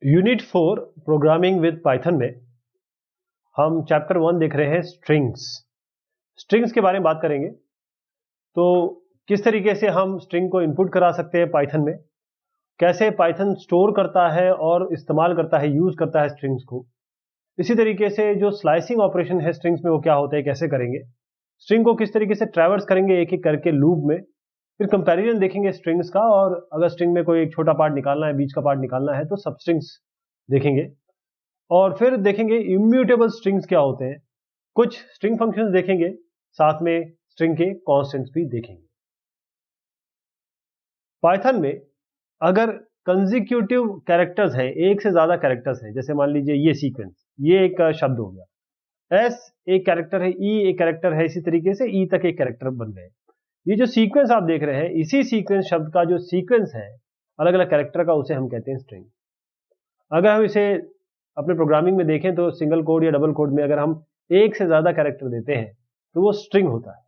Unit 4 programming with Python में हम chapter 1 देख रहे हैं स्ट्रिंग्स के बारे में बात करेंगे। तो किस तरीके से हम स्ट्रिंग को इनपुट करा सकते हैं पाइथन में, कैसे पाइथन स्टोर करता है और इस्तेमाल करता है, यूज करता है स्ट्रिंग्स को। इसी तरीके से जो स्लाइसिंग ऑपरेशन है स्ट्रिंग्स में वो क्या होता है, कैसे करेंगे, स्ट्रिंग को किस तरीके से ट्रैवर्स करेंगे एक एक करके लूप में, फिर कंपैरिजन देखेंगे स्ट्रिंग्स का, और अगर स्ट्रिंग में कोई एक छोटा पार्ट निकालना है, बीच का पार्ट निकालना है तो सब स्ट्रिंग्स देखेंगे। और फिर देखेंगे इम्यूटेबल स्ट्रिंग्स क्या होते हैं, कुछ स्ट्रिंग फंक्शंस देखेंगे, साथ में स्ट्रिंग के कॉन्स्टेंट्स भी देखेंगे। पाइथन में अगर कंसेक्यूटिव कैरेक्टर्स हैं, एक से ज्यादा कैरेक्टर्स हैं, जैसे मान लीजिए ये सीक्वेंस, ये एक शब्द हो गया, एस एक कैरेक्टर है, ई एक कैरेक्टर है, इसी तरीके से ई तक एक कैरेक्टर बन गए। ये जो सीक्वेंस आप देख रहे हैं, इसी सीक्वेंस शब्द का जो सीक्वेंस है अलग अलग कैरेक्टर का, उसे हम कहते हैं स्ट्रिंग। अगर हम इसे अपने प्रोग्रामिंग में देखें तो सिंगल कोड या डबल कोड में अगर हम एक से ज्यादा कैरेक्टर देते हैं तो वो स्ट्रिंग होता है।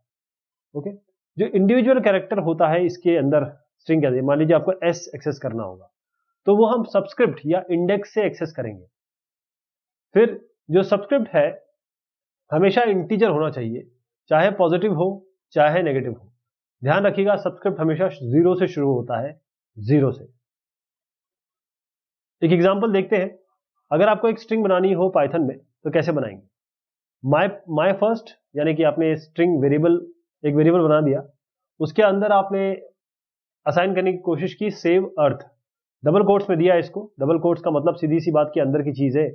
ओके, जो इंडिविजुअल कैरेक्टर होता है इसके अंदर स्ट्रिंग कहते हैं। मान लीजिए आपको एस एक्सेस करना होगा तो वो हम सबस्क्रिप्ट या इंडेक्स से एक्सेस करेंगे। फिर जो सबस्क्रिप्ट है हमेशा इंटीजर होना चाहिए, चाहे पॉजिटिव हो चाहे नेगेटिव हो। ध्यान रखिएगा, सबस्क्रिप्ट हमेशा 0 से शुरू होता है, 0 से। एक एग्जांपल देखते हैं। अगर आपको एक स्ट्रिंग बनानी हो पाइथन में तो कैसे बनाएंगे। माय फर्स्ट यानी कि आपने स्ट्रिंग वेरिएबल, एक वेरिएबल बना दिया, उसके अंदर आपने असाइन करने की कोशिश की सेव अर्थ, डबल कोट्स में दिया इसको। डबल कोट्स का मतलब सीधी सी बात के अंदर की चीज है,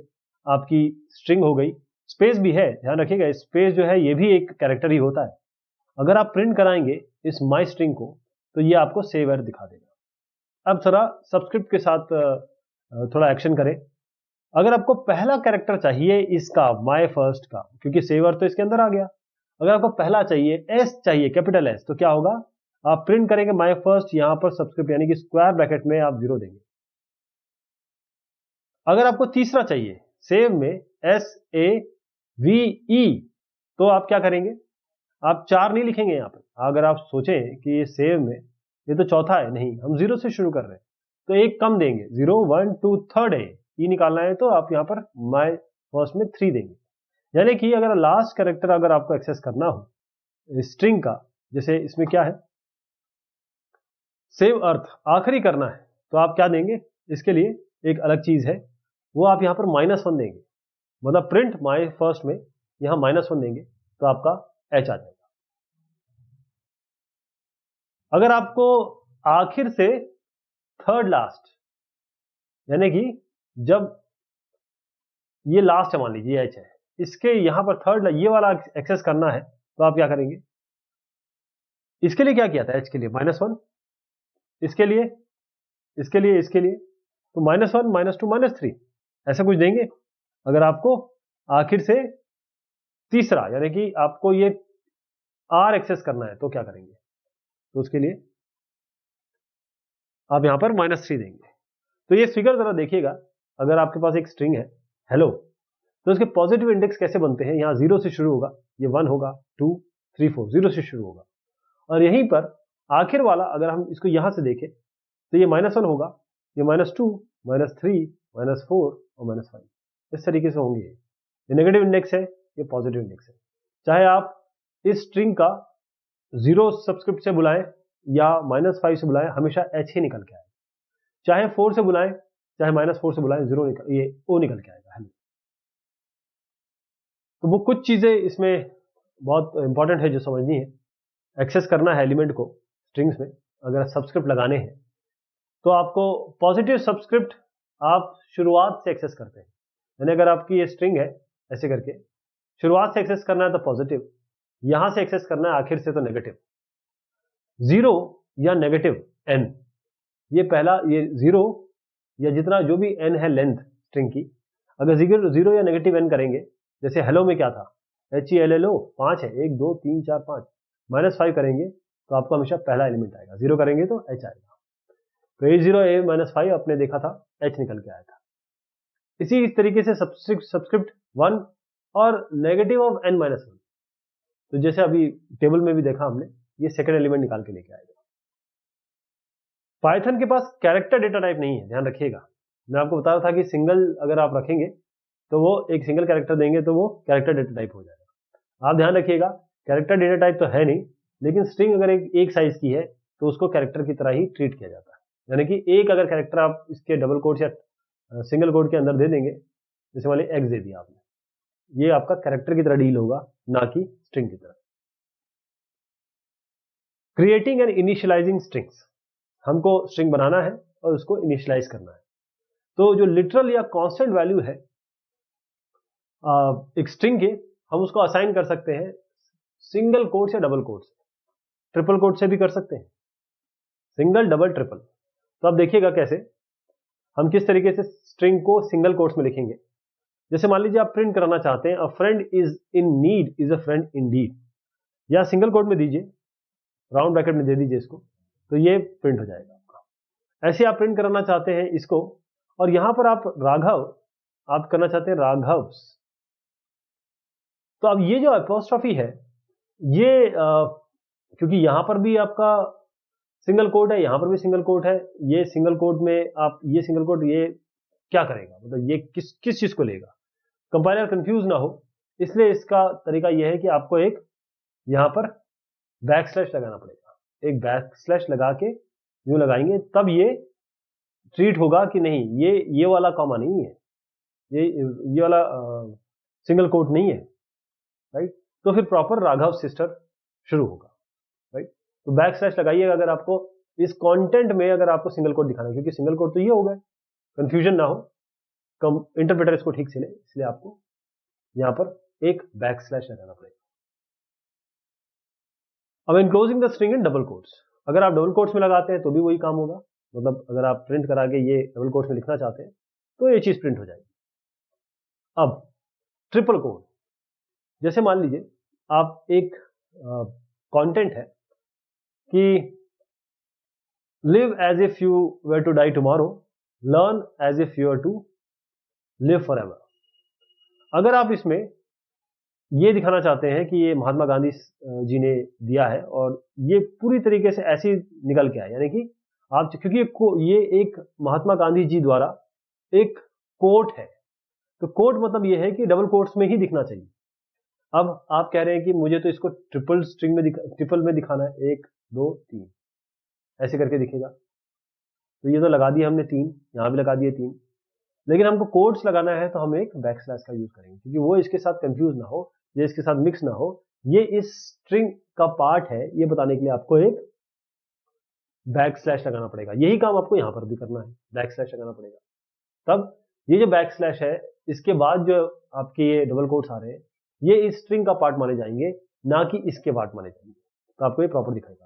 आपकी स्ट्रिंग हो गई। स्पेस भी है, ध्यान रखिएगा, स्पेस जो है ये भी एक कैरेक्टर ही होता है। अगर आप प्रिंट कराएंगे इस माई स्ट्रिंग को तो ये आपको सेव अर्थ दिखा देगा। अब थोड़ा सबस्क्रिप्ट के साथ थोड़ा एक्शन करें। अगर आपको पहला कैरेक्टर चाहिए इसका, माय फर्स्ट का, क्योंकि सेवर तो इसके अंदर आ गया, अगर आपको पहला चाहिए, एस चाहिए, कैपिटल एस, तो क्या होगा, आप प्रिंट करेंगे माय फर्स्ट, यहां पर सबस्क्रिप्ट यानी कि स्क्वायर ब्रैकेट में आप 0 देंगे। अगर आपको तीसरा चाहिए सेव में, एस ए वी ई, तो आप क्या करेंगे, आप 4 नहीं लिखेंगे यहां पर। अगर आप सोचें कि ये सेव में ये तो चौथा है, नहीं, हम 0 से शुरू कर रहे हैं तो एक कम देंगे, 0 1 2 थर्ड है, ई निकालना है तो आप यहां पर माय फर्स्ट में 3 देंगे। यानी कि अगर लास्ट कैरेक्टर अगर आपको एक्सेस करना हो स्ट्रिंग का, जैसे इसमें क्या है, सेव अर्थ आखिरी करना है, तो आप क्या देंगे, इसके लिए एक अलग चीज है, वो आप यहां पर -1 देंगे। मतलब प्रिंट माय फर्स्ट में यहां -1 देंगे तो आपका एच आ जाएगा। अगर आपको आखिर से थर्ड लास्ट, यानी कि जब ये लास्ट है, मान लीजिए एच है, इसके यहां पर थर्ड ये वाला एक्सेस करना है तो आप क्या करेंगे, इसके लिए क्या किया था, एच के लिए -1, इसके लिए, इसके लिए, इसके लिए, तो -1 -2 -3 ऐसा कुछ देंगे। अगर आपको आखिर से तीसरा यानी कि आपको ये आर एक्सेस करना है तो क्या करेंगे, तो उसके लिए आप यहां पर -3 देंगे। तो ये फिगर जरा देखिएगा, अगर आपके पास एक स्ट्रिंग है हेलो, तो उसके पॉजिटिव इंडेक्स कैसे बनते हैं, यहां 0 से शुरू होगा, ये 1 होगा, 2 3 4, 0 से शुरू होगा। और यहीं पर आखिर वाला अगर हम इसको यहां से देखें तो ये -1 होगा, ये -2 -3 -4 और -5, इस तरीके से होंगे। ये नेगेटिव इंडेक्स है, ये पॉजिटिव इंडेक्स है। चाहे आप इस स्ट्रिंग का 0 सबस्क्रिप्ट से बुलाएं या -5 से बुलाएं, हमेशा एच ही निकल के आएगा। चाहे 4 से बुलाएं चाहे -4 से बुलाएं, 0 निकल, ये ओ निकल के आएगा। तो वो कुछ चीजें इसमें बहुत इंपॉर्टेंट है जो समझनी है। एक्सेस करना है एलिमेंट को स्ट्रिंग्स में, अगर सबस्क्रिप्ट लगाने हैं तो आपको पॉजिटिव सबस्क्रिप्ट आप शुरुआत से एक्सेस करते हैं। यानी अगर आपकी ये स्ट्रिंग है ऐसे करके, शुरुआत से एक्सेस करना है तो पॉजिटिव, यहां से एक्सेस करना है आखिर से तो नेगेटिव। 0 या नेगेटिव n, ये पहला, ये 0 या जितना जो भी n है लेंथ स्ट्रिंग की, अगर 0 या नेगेटिव n करेंगे, जैसे हेलो में क्या था, HELLO 5 है, 1 2 3 4 5, -5 करेंगे तो आपको हमेशा पहला एलिमेंट आएगा, 0 करेंगे तो h आएगा। तो A0 A -5 आपने देखा था, h निकल के आया था। इसी तरीके से सबस्क्रिप्ट 1 और नेगेटिव ऑफ n-1, तो जैसे अभी टेबल में भी देखा हमने, ये सेकंड एलिमेंट निकाल के लेके आएगा। पाइथन के पास कैरेक्टर डेटा टाइप नहीं है, ध्यान रखिएगा। मैं आपको बता रहा था कि सिंगल अगर आप रखेंगे तो वो एक सिंगल कैरेक्टर देंगे तो वो कैरेक्टर डेटा टाइप हो जाएगा। आप ध्यान रखिएगा, कैरेक्टर डेटा टाइप तो है नहीं, लेकिन स्ट्रिंग अगर एक साइज की है तो उसको कैरेक्टर की तरह ही ट्रीट किया जाता है। यानी कि एक अगर कैरेक्टर आप इसके डबल कोट्स या सिंगल कोट के अंदर दे देंगे, जैसे मान लीजिए एक्स दे दिया आपने, ये आपका कैरेक्टर की तरह डील होगा, ना कि स्ट्रिंग की तरह। क्रिएटिंग एंड इनिशियलाइजिंग स्ट्रिंग्स, हमको स्ट्रिंग बनाना है और उसको इनिशियलाइज करना है। तो जो लिटरल या कांस्टेंट वैल्यू है एक स्ट्रिंग के, हम उसको असाइन कर सकते हैं सिंगल कोट्स या डबल कोट्स, ट्रिपल कोट से भी कर सकते हैं, सिंगल डबल ट्रिपल। तो आप देखिएगा कैसे हम किस तरीके से स्ट्रिंग को सिंगल कोट्स में लिखेंगे। जैसे मान लीजिए आप प्रिंट कराना चाहते हैं a friend is in need is a friend indeed, या सिंगल कोट में दीजिए, राउंड ब्रैकेट में दे दीजिए इसको, तो ये प्रिंट हो जाएगा आपका। ऐसे आप प्रिंट कराना चाहते हैं इसको, और यहां पर आप राघव, आप करना चाहते हैं राघव्स, तो अब ये जो एपोस्ट्रोफी है ये क्योंकि यहां पर भी आपका सिंगल कोट है, यहां पर भी सिंगल कोट है, ये सिंगल कोट में आप ये सिंगल कोट ये क्या करेगा, मतलब ये किस चीज को लेगा, कंपाइलर कंफ्यूज ना हो, इसलिए इसका तरीका यह है कि आपको एक यहां पर बैक स्लैश लगाना पड़ेगा। एक बैक स्लैश लगा के यूं लगाएंगे तब ये ट्रीट होगा कि नहीं ये वाला कॉमा नहीं है, ये वाला सिंगल कोट नहीं है, राइट। तो फिर प्रॉपर राघव सिस्टर शुरू होगा, राइट। तो बैक स्लैश लगाइएगा अगर आपको इस कंटेंट में अगर आपको सिंगल कोट दिखाना है, क्योंकि सिंगल कोट तो ये होगा, कंफ्यूजन ना हो, इंटरप्रेटर इसको ठीक से ले, इसलिए आपको यहां पर एक बैक स्लैश लगाना पड़ेगा। अब enclosing the string in double quotes, अगर आप डबल कोट्स में लगाते हैं तो भी वही काम होगा, मतलब अगर आप प्रिंट करा के ये डबल कोट्स में लिखना चाहते हैं तो ये चीज प्रिंट हो जाएगी। अब ट्रिपल कोट, जैसे मान लीजिए आप एक कंटेंट है कि live as if you were to die tomorrow, learn as if you are to live forever. अगर आप इसमें ये दिखाना चाहते हैं कि ये महात्मा गांधी जी ने दिया है और ये पूरी तरीके से ऐसी निकल के आए, यानी कि आप क्योंकि ये एक महात्मा गांधी जी द्वारा एक कोट है, तो कोट मतलब ये है कि डबल कोट्स में ही दिखना चाहिए। अब आप कह रहे हैं कि मुझे तो इसको ट्रिपल में दिखाना है, 1 2 3 ऐसे करके दिखेगा, तो ये तो लगा दिया हमने 3, यहां भी लगा दिए 3, लेकिन हमको कोट्स लगाना है तो हम एक बैक स्लैश का यूज करेंगे, क्योंकि वो इसके साथ कंफ्यूज ना हो, ये इसके साथ मिक्स ना हो, ये इस स्ट्रिंग का पार्ट है, ये बताने के लिए आपको एक बैक स्लैश लगाना पड़ेगा। यही काम आपको यहां पर भी करना है, बैक स्लैश लगाना पड़ेगा। तब ये जो बैक स्लैश है, इसके बाद जो आपके ये डबल कोट्स आ रहे हैं, ये इस स्ट्रिंग का पार्ट माने जाएंगे, ना कि इसके पार्ट माने जाएंगे, तो आपको ये प्रॉपर दिखाएगा।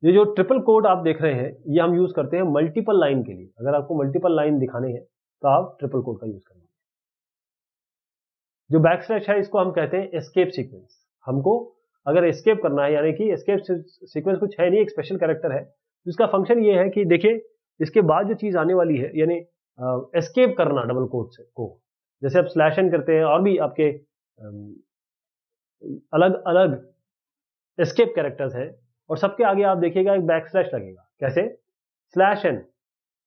ये जो ट्रिपल कोट आप देख रहे हैं, ये हम यूज करते हैं मल्टीपल लाइन के लिए। अगर आपको मल्टीपल लाइन दिखाने हैं तो आप ट्रिपल कोट का यूज करेंगे। जो बैक स्लैश है इसको हम कहते हैं एस्केप सीक्वेंस। हमको अगर एस्केप करना है, यानी कि एस्केप सीक्वेंस कुछ है नहीं, एक स्पेशल कैरेक्टर है जिसका फंक्शन ये है कि देखिए इसके बाद जो चीज आने वाली है, यानी एस्केप करना डबल कोट से को, जैसे आप स्लैश एन करते हैं और भी आपके अलग अलग एस्केप कैरेक्टर्स हैं, और सबके आगे आप देखिएगा एक बैक स्लैश लगेगा। कैसे? स्लैश एन,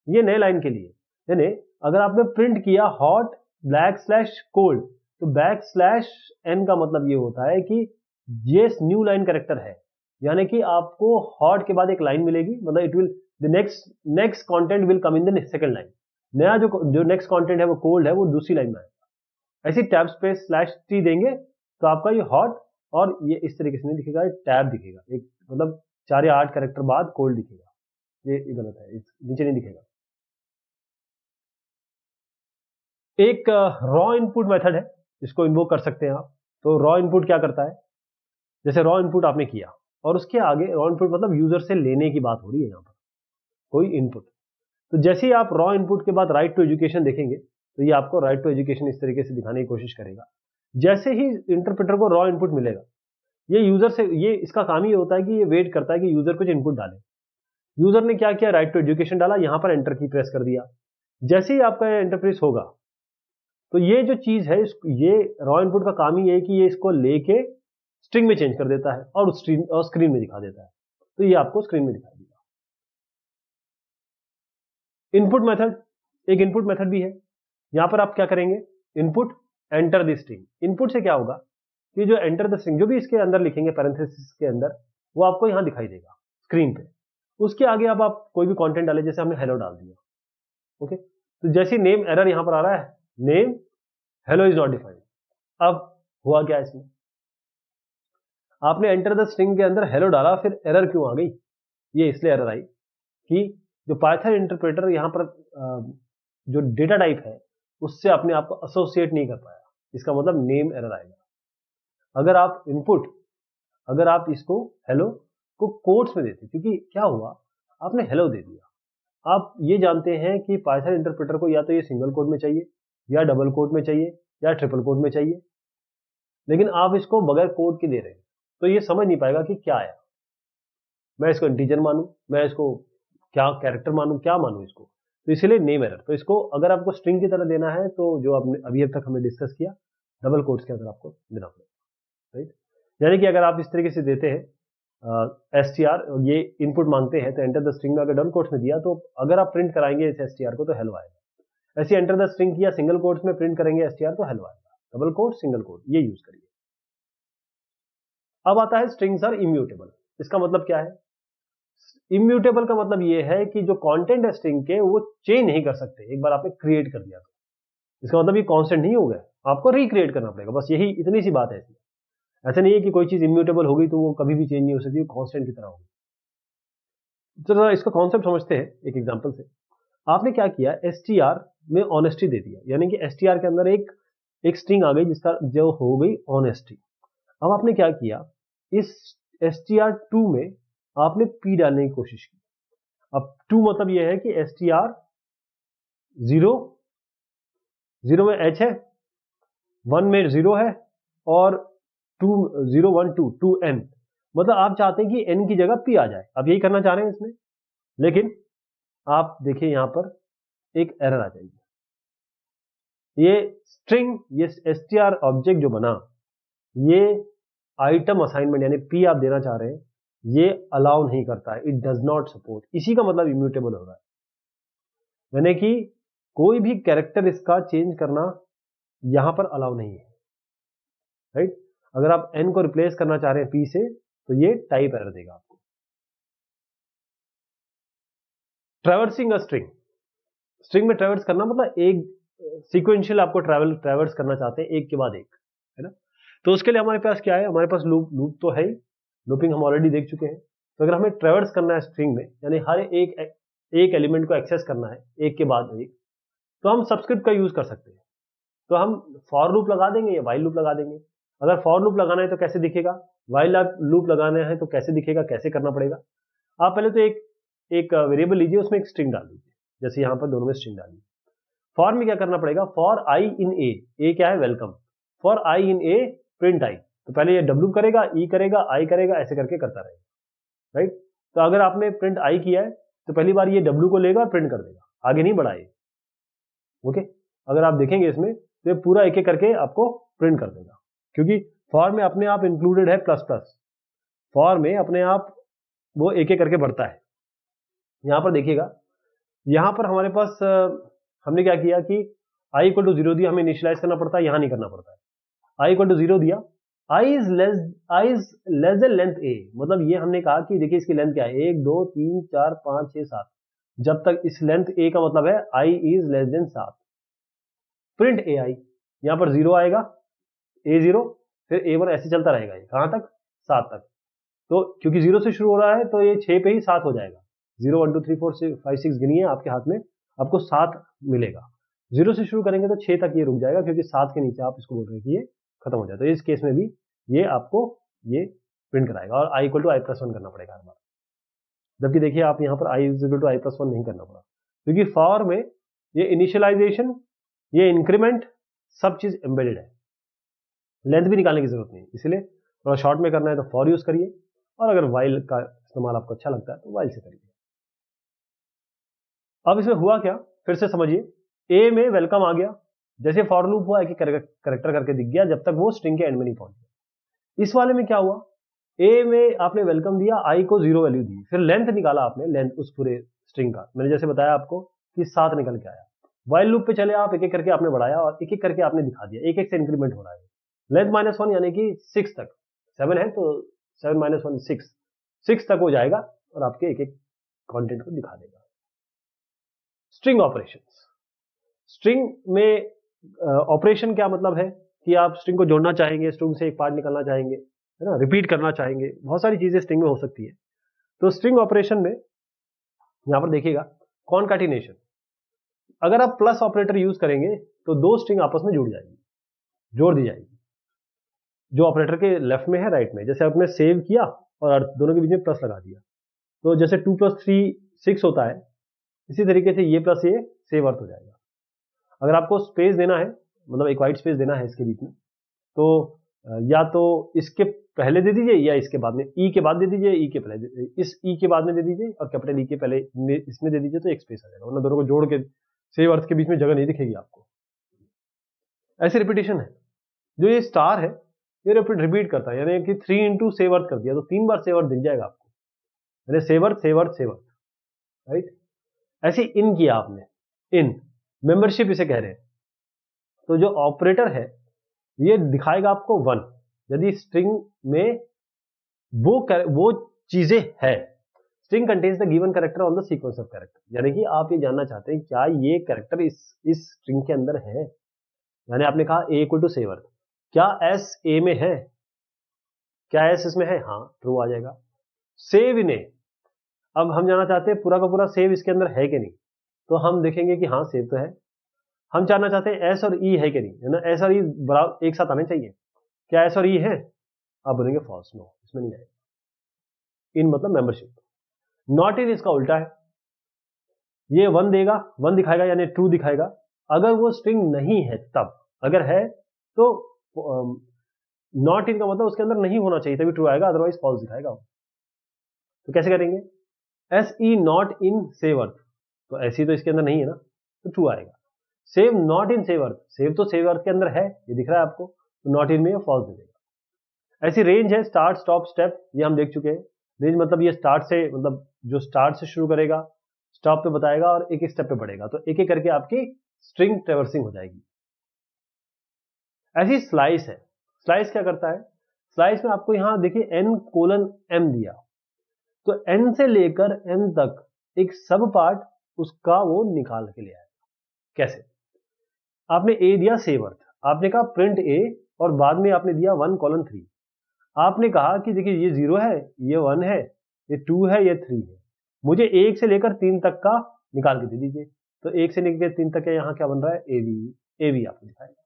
ये नए लाइन के लिए, यानी अगर आपने प्रिंट किया हॉट बैक स्लैश कोल्ड, तो बैक स्लैश एन का मतलब ये होता है कि ये न्यू लाइन कैरेक्टर है, यानी कि आपको हॉट के बाद एक लाइन मिलेगी, मतलब it will the next content will come in the second line. नया जो नेक्स्ट कंटेंट है वो कोल्ड है, वो दूसरी लाइन में आएगा। ऐसी टैब स्पेस स्लैश टी देंगे तो आपका ये हॉट, और ये इस तरीके से नहीं दिखेगा, टैब दिखेगा, एक मतलब 4 या 8 कैरेक्टर बाद कोल्ड दिखेगा, ये गलत है, नीचे नहीं दिखेगा। एक रॉ इनपुट मेथड है, इसको इन्वोक कर सकते हैं आप। तो रॉ इनपुट क्या करता है, जैसे रॉ इनपुट आपने किया और उसके आगे रॉ इनपुट मतलब यूजर से लेने की बात हो रही है यहां पर, कोई इनपुट। तो जैसे ही आप रॉ इनपुट के बाद राइट टू एजुकेशन देखेंगे तो ये आपको राइट टू एजुकेशन इस तरीके से दिखाने की कोशिश करेगा। जैसे ही इंटरप्रेटर को रॉ इनपुट मिलेगा, ये यूजर से, ये इसका काम ही होता है कि ये वेट करता है कि यूजर कुछ इनपुट डाले। यूजर ने क्या किया, राइट टू एजुकेशन डाला, यहां पर एंटर की प्रेस कर दिया। जैसे ही आपका एंटर प्रेस होगा तो ये जो चीज है, ये रॉ इनपुट का काम ही है कि ये इसको लेके स्ट्रिंग में चेंज कर देता है और स्क्रीन में दिखा देता है। तो ये आपको स्क्रीन में दिखा देगा। इनपुट मेथड, एक इनपुट मेथड भी है। यहां पर आप क्या करेंगे, input enter the string. Input से क्या होगा कि जो एंटर द स्ट्रिंग जो भी इसके अंदर लिखेंगे पैरेंथेसिस के अंदर, वो आपको यहां दिखाई देगा स्क्रीन पे। उसके आगे अब आप कोई भी कंटेंट डालें, जैसे हमने हेलो डाल दिया, ओके। तो जैसे नेम एरर यहां पर आ रहा है, name hello is not defined. अब हुआ क्या इसमें, आपने एंटर द स्ट्रिंग के अंदर हेलो डाला, फिर एरर क्यों आ गई? ये इसलिए एरर आई कि जो पाइथन इंटरप्रेटर यहां पर जो डेटा टाइप है उससे अपने आप को एसोसिएट नहीं कर पाया। इसका मतलब नेम एरर आएगा। अगर आप इनपुट, अगर आप इसको हेलो को कोट्स में देते, क्योंकि क्या हुआ, आपने हेलो दे दिया। आप ये जानते हैं कि पाइथन इंटरप्रेटर को या तो ये सिंगल कोट में चाहिए, या डबल कोट में चाहिए, या ट्रिपल कोट में चाहिए, लेकिन आप इसको बगैर कोट के दे रहे हैं, तो ये समझ नहीं पाएगा कि क्या आया। मैं इसको इंटीजर मानूं, मैं इसको क्या कैरेक्टर मानूं, क्या मानूं इसको। तो इसलिए नेम एरर। तो इसको अगर आपको स्ट्रिंग की तरह देना है तो जो आपने अभी अब तक हमने डिस्कस किया, डबल कोट्स के अंदर आपको देना पड़ेगा, राइट। यानी कि अगर आप इस तरीके से देते हैं str, ये इनपुट मांगते हैं, तो एंटर द स्ट्रिंग में अगर डबल कोट्स में दिया, तो अगर आप प्रिंट कराएंगे इस str को तो हेलो आएगा। ऐसे एंटर द स्ट्रिंग किया, सिंगल कोट्स में प्रिंट करेंगे str तो हेलो आएगा। डबल कोट, सिंगल कोट, ये यूज करिए। अब आता है स्ट्रिंग्स आर इम्यूटेबल। इसका मतलब क्या है? इम्यूटेबल का मतलब ये है कि जो कंटेंट है स्ट्रिंग के, वो चेंज नहीं कर सकते एक बार आपने क्रिएट कर दिया तो। इसका मतलब ये कांस्टेंट नहीं हो गया, आपको रिक्रिएट करना पड़ेगा। बस यही इतनी सी बात है इसमें। ऐसा नहीं है कि कोई चीज इम्यूटेबल होगी तो वो कभी भी चेंज नहीं हो सकती, वो कांस्टेंट की तरह होगी। तो इसका कॉन्सेप्ट समझते हैं एक एग्जांपल से। आपने क्या किया, str में ऑनेस्टी दे दिया, यानी कि str के अंदर एक स्ट्रिंग आ गई जिसका जो हो गई ऑनेस्टी। अब आपने क्या किया, इस str2 में आपने p डालने की कोशिश की। अब 2 मतलब यह है कि str 0 में h है, 1 में 0 है, और 2 0 1 2 2n, मतलब आप चाहते हैं कि n की जगह p आ जाए। अब यही करना चाह रहे हैं इसमें, लेकिन आप देखिए यहां पर एक एरर आ जाएगी। ये स्ट्रिंग, ये str ऑब्जेक्ट जो बना, ये आइटम असाइनमेंट यानी p आप देना चाह रहे हैं, ये अलाउ नहीं करता है, इट डज नॉट सपोर्ट। इसी का मतलब इम्यूटेबल हो रहा है, यानी कि कोई भी कैरेक्टर इसका चेंज करना यहां पर अलाउ नहीं है, राइट। अगर आप n को रिप्लेस करना चाह रहे हैं p से, तो ये टाइप एरर देगा आपको। ट्रैवर्सिंग अ स्ट्रिंग, स्ट्रिंग में ट्रैवर्स करना मतलब एक सीक्वेंशियल आपको ट्रैवर्स करना चाहते हैं एक के बाद एक, है ना। तो उसके लिए हमारे पास क्या है, हमारे पास लूप तो है ही, लूपिंग हम ऑलरेडी देख चुके हैं। तो अगर हमें ट्रैवर्स करना है स्ट्रिंग में, यानी हर एक एलिमेंट को एक्सेस करना है एक के बाद एक, तो हम सबस्क्रिप्ट का यूज कर सकते हैं। तो हम फॉर लूप लगा देंगे या वाइल लूप लगा देंगे। अगर फॉर लूप लगाना है तो कैसे दिखेगा, वाइल लूप लगाना है तो कैसे दिखेगा, कैसे करना पड़ेगा। आप पहले तो एक वेरिएबल लीजिए, उसमें एक स्ट्रिंग डाल दीजिए, जैसे यहां पर दोनों में स्ट्रिंग डालिए। फॉर में क्या करना पड़ेगा, फॉर आई इन ए क्या है, welcome. For I in a print I, तो पहले ये डब्ल्यू करेगा, ई करेगा, आई करेगा, ऐसे करके करता रहेगा, राइट। तो अगर आपने प्रिंट आई किया है तो पहली बार ये डब्ल्यू को लेगा और प्रिंट कर देगा, आगे नहीं बढ़ाए, ओके। अगर आप देखेंगे इसमें तो ये पूरा एक एक करके आपको प्रिंट कर देगा, क्योंकि फॉर में अपने आप इंक्लूडेड है प्लस प्लस। फॉर में अपने आप वो एक एक करके बढ़ता है। यहां पर देखिएगा, यहां पर हमारे पास हमने क्या किया कि i इक्वल टू 0 दिया, हमें इनिशियलाइज करना पड़ता है, यहां नहीं करना पड़ता है। i इक्वल टू 0 दिया, i is less than length a, मतलब ये हमने कहा कि देखिए इसकी लेंथ क्या है, 1 2 3 4 5 6 7, जब तक इस लेंथ a का मतलब है i is less than 7। Print ai, यहां पर 0 आएगा, a0 फिर a1, ऐसे चलता रहेगा, ये कहां तक, 7 तक। तो क्योंकि 0 से शुरू हो रहा है तो ये 6 पे ही 7 हो जाएगा। 0 1 2 3 4 5 6 गिनिए आपके हाथ में, आपको 7 मिलेगा। 0 से शुरू करेंगे तो 6 तक ये रुक जाएगा, क्योंकि 7 के नीचे आप इसको बोल रहे हैं कि ये खत्म हो जाए। तो इस केस में भी ये आपको ये प्रिंट कराएगा, और i equal to I plus 1 करना पड़ेगा हर बार। जबकि देखिए आप यहाँ पर i equal to I plus 1 नहीं करना पड़ा, क्योंकि फॉर में ये इनिशियलाइजेशन, ये इंक्रीमेंट, सब चीज एम्बेडेड है, लेंथ भी निकालने की जरूरत नहीं। इसलिए थोड़ा शॉर्ट में करना है तो फॉर यूज करिए, और अगर वाइल का इस्तेमाल आपको अच्छा लगता है तो वाइल से करिए। अब इसमें हुआ क्या, फिर से समझिए। ए में वेलकम आ गया, जैसे फॉर लूप हुआ है कि करेक्टर करके दिख गया, जब तक वो स्ट्रिंग के एंड में नहीं पहुंच। इस वाले में क्या हुआ, ए में आपने वेलकम दिया, आई को 0 वैल्यू दी, फिर लेंथ निकाला आपने, लेंथ उस पूरे स्ट्रिंग का। मैंने जैसे बताया आपको कि 7 निकल के आया। वाइल लूप पे चले आप, एक एक करके आपने बढ़ाया और एक एक करके आपने दिखा दिया, एक एक से इंक्रीमेंट हो रहा है। लेंथ -1 यानी कि 6 तक, 7 है तो 7 - 1 6 तक हो जाएगा और आपके एक एक कंटेंट को दिखा देगा। स्ट्रिंग ऑपरेशंस, स्ट्रिंग में ऑपरेशन क्या मतलब है कि आप स्ट्रिंग को जोड़ना चाहेंगे, स्ट्रिंग से एक पार्ट निकालना चाहेंगे, है ना, रिपीट करना चाहेंगे, बहुत सारी चीजें स्ट्रिंग में हो सकती है। तो स्ट्रिंग ऑपरेशन में यहां पर देखिएगा कॉनकैटिनेशन, अगर आप प्लस ऑपरेटर यूज करेंगे तो दो स्ट्रिंग आपस में जुड़ जाएगी, जोड़ दी जाएगी, जो ऑपरेटर के लेफ्ट में है राइट में। जैसे आपने सेव किया और दोनों के बीच में प्लस लगा दिया, तो जैसे 2 + 3 6 होता है, इसी तरीके से ये प्लस ये सेव अर्थ हो जाएगा। अगर आपको स्पेस देना है, मतलब एक वाइट स्पेस देना है इसके बीच में, तो या तो इसके पहले दे दीजिए या इसके बाद में, ई के बाद दे दीजिए, ई के पहले, इस ई के बाद में दे दीजिए और कैपिटल ई के पहले इसमें दे दीजिए, तो एक स्पेस आ जाएगा, वरना दोनों को जोड़ के सेव अर्थ के बीच में जगह नहीं दिखेगी आपको। ऐसी रिपीटेशन है। जो ये स्टार है ये रिपीट करता है, यानी कि 3 × सेव अर्थ कर दिया तो 3 बार सेव अर्थ दिख जाएगा आपको, यानी save earth save earth save earth, right. ऐसे इन किया आपने, इन मेंबरशिप इसे कह रहे हैं। तो जो ऑपरेटर है ये दिखाएगा आपको 1 यदि स्ट्रिंग में वो चीजें है। String contains the given character on the sequence of character, यानी कि आप ये जानना चाहते हैं क्या ये कैरेक्टर इस स्ट्रिंग के अंदर है। यानी आपने कहा a = सेव अर्थ, क्या s a में है, क्या s इसमें है, हाँ ट्रू आ जाएगा। सेव इन a, अब हम जानना चाहते हैं पूरा का पूरा सेव इसके अंदर है कि नहीं, तो हम देखेंगे कि हाँ सेव तो है। हम जानना चाहते हैं s और e है कि नहीं, है ना, s और e बराबर एक साथ आने चाहिए, क्या s और e है, आप बोलेंगे फॉल्स, नो इसमें नहीं आएगा। इन मतलब मेंबरशिप। नॉट इन इसका उल्टा है, ये 1 देगा, 1 दिखाएगा यानी ट्रू दिखाएगा। अगर वो स्ट्रिंग नहीं है तब, अगर है तो नॉट इन का मतलब उसके अंदर नहीं होना चाहिए तभी ट्रू आएगा, अदरवाइज फॉल्स दिखाएगा। तो कैसे करेंगे, SE not in save earth, तो ऐसी तो इसके अंदर नहीं है ना, तो ट्रू आएगा। Save not in save earth, save तो सेव अर्थ के अंदर है, ये दिख रहा है आपको, तो नॉट इन में फॉल्स दे देगा। ऐसी रेंज है स्टार्ट स्टॉप स्टेप, ये हम देख चुके हैं। रेंज मतलब ये स्टार्ट से, मतलब जो स्टार्ट से शुरू करेगा स्टॉप पे बताएगा और एक एक स्टेप पे बढ़ेगा, तो एक एक करके आपकी स्ट्रिंग ट्रैवर्सिंग हो जाएगी। ऐसी स्लाइस है, स्लाइस क्या करता है, स्लाइस में आपको यहां देखिए n:m दिया, तो n से लेकर m तक एक सब पार्ट उसका वो निकाल के ले आएगा। कैसे, आपने a दिया सेव अर्थ, आपने कहा प्रिंट a और बाद में आपने दिया 1:3, आपने कहा कि देखिए ये 0 है, ये 1 है, ये 2 है, ये 3 है, मुझे 1 से लेकर 3 तक का निकाल के दे दीजिए। तो 1 से लेकर 3 तक यहाँ क्या बन रहा है, AB आपको दिखाएगा,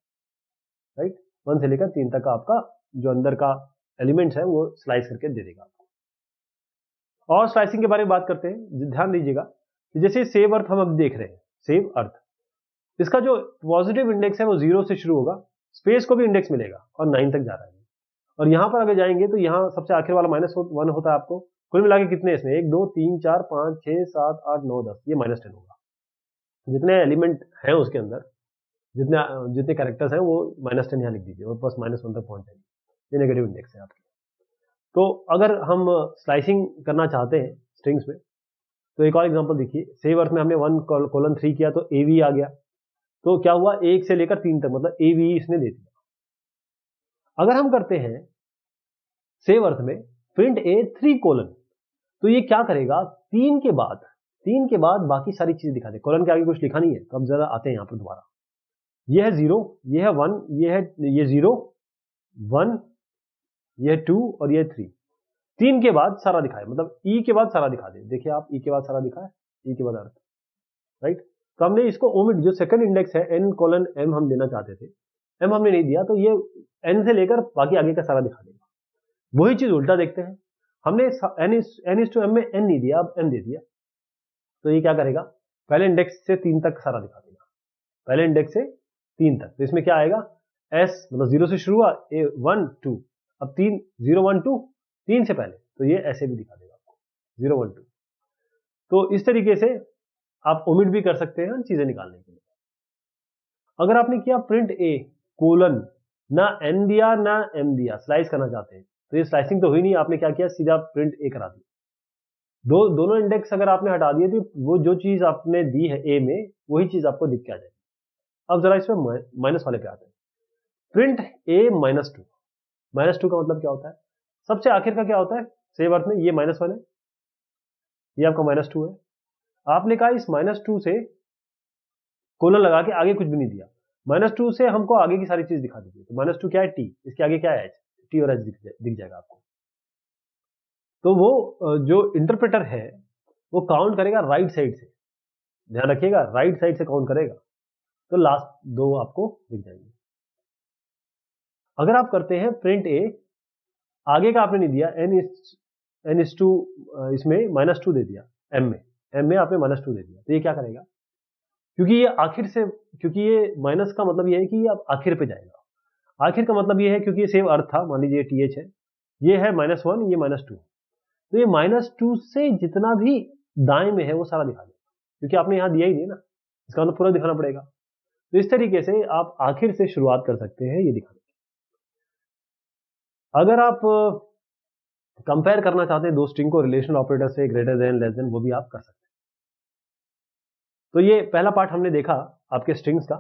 राइट। 1 से लेकर 3 तक का आपका जो अंदर का एलिमेंट्स है वो स्लाइस करके दे देगा आपको। और स्लाइसिंग के बारे में बात करते हैं, ध्यान दीजिएगा कि जैसे सेव अर्थ हम अब देख रहे हैं, सेव अर्थ, इसका जो पॉजिटिव इंडेक्स है वो 0 से शुरू होगा, स्पेस को भी इंडेक्स मिलेगा और 9 तक जा रहा है। और यहां पर अगर जाएंगे तो यहां सबसे आखिर वाला -1 होता है आपको। कुल मिला के कितने इसमें, 1 2 3 4 5 6 7 8 9 10, ये -10 होगा। जितने एलिमेंट हैं उसके अंदर, जितने कैरेक्टर्स हैं वो -10 यहाँ लिख दीजिए और बस -1 तक पहुंच जाएंगे, ये नेगेटिव इंडेक्स है आपके। तो अगर हम स्लाइसिंग करना चाहते हैं स्ट्रिंग्स में, तो एक और एग्जांपल देखिए, सेव अर्थ में हमने 1:3 किया तो AV आ गया, तो क्या हुआ 1 से लेकर 3 तक, मतलब AV इसने दे दिया। अगर हम करते हैं सेव अर्थ में प्रिंट A 3:, तो ये क्या करेगा, 3 के बाद बाकी सारी चीजें दिखा दे, कॉलन के आगे कुछ लिखा नहीं है, तो अब जरा आते हैं यहाँ पर दोबारा, ये है 0, ये है 1, ये 0 1, ये 2 और ये 3, 3 के बाद सारा दिखाए, मतलब E के बाद सारा दिखा दे। देखिए आप E के बाद सारा दिखा है, E के बाद अर्थ, राइट। तो हमने इसको ओमिट, जो सेकंड इंडेक्स है n:m हम देना चाहते थे, m हमने नहीं दिया, तो ये n से लेकर बाकी आगे का सारा दिखा देगा। वही चीज उल्टा देखते हैं, हमने n:m में n नहीं दिया, अब m दे दिया, तो ये क्या करेगा, पहले इंडेक्स से 3 तक सारा दिखा देगा, पहले इंडेक्स से 3 तक। तो इसमें क्या आएगा, s मतलब 0 से शुरू हुआ, a 1 2, अब 3 0 1 2, 3 से पहले, तो ये ऐसे भी दिखा देगा आपको 0 1 2। तो इस तरीके से आप ओमिट भी कर सकते हैं चीजें निकालने के लिए। अगर आपने किया प्रिंट A कोलन, ना n दिया ना m दिया, स्लाइस करना चाहते हैं, तो ये स्लाइसिंग तो हुई नहीं, आपने क्या किया, सीधा प्रिंट A करा दिया। दोनों इंडेक्स अगर आपने हटा दिए तो वो जो चीज आपने दी है ए में वही चीज आपको दिख के आ जाएगी। अब जरा इसमें माइनस वाले पे आते हैं। प्रिंट ए -2। -2 का मतलब क्या होता है? सबसे आखिर का क्या होता है सेव अर्थ में? ये -1 है, ये आपका -2 है। आपने कहा इस -2 से कोलन लगा के आगे कुछ भी नहीं दिया, -2 से हमको आगे की सारी चीज दिखा दीजिए। तो -2 क्या है? टी। इसके आगे क्या है? एच। टी और एच दिख जाएगा आपको। तो वो जो इंटरप्रेटर है वो काउंट करेगा राइट साइड से, ध्यान रखिएगा, राइट साइड से काउंट करेगा। तो लास्ट दो आपको दिख जाएंगे। अगर आप करते हैं प्रिंट ए, आगे का आपने नहीं दिया, n/2 इसमें -2 दे दिया, m में आपने -2 दे दिया, तो ये क्या करेगा? क्योंकि ये आखिर से, क्योंकि ये माइनस का मतलब ये है कि ये अब आखिर पे जाएगा। आखिर का मतलब ये है क्योंकि ये सेम अर्थ था, मान लीजिए TH है, ये है -1, ये -2, तो ये -2 से जितना भी दाएं में है वो सारा दिखा देगा, क्योंकि आपने यहां दिया ही नहीं ना, इसका मतलब पूरा दिखाना पड़ेगा। तो इस तरीके से आप आखिर से शुरुआत कर सकते हैं ये दिखाने। अगर आप कंपेयर करना चाहते हैं दो स्ट्रिंग को रिलेशनल ऑपरेटर से, ग्रेटर देन, लेस देन, वो भी आप कर सकते हैं। तो ये पहला पार्ट हमने देखा आपके स्ट्रिंग्स का,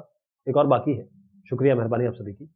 एक और बाकी है। शुक्रिया, मेहरबानी आप सभी की।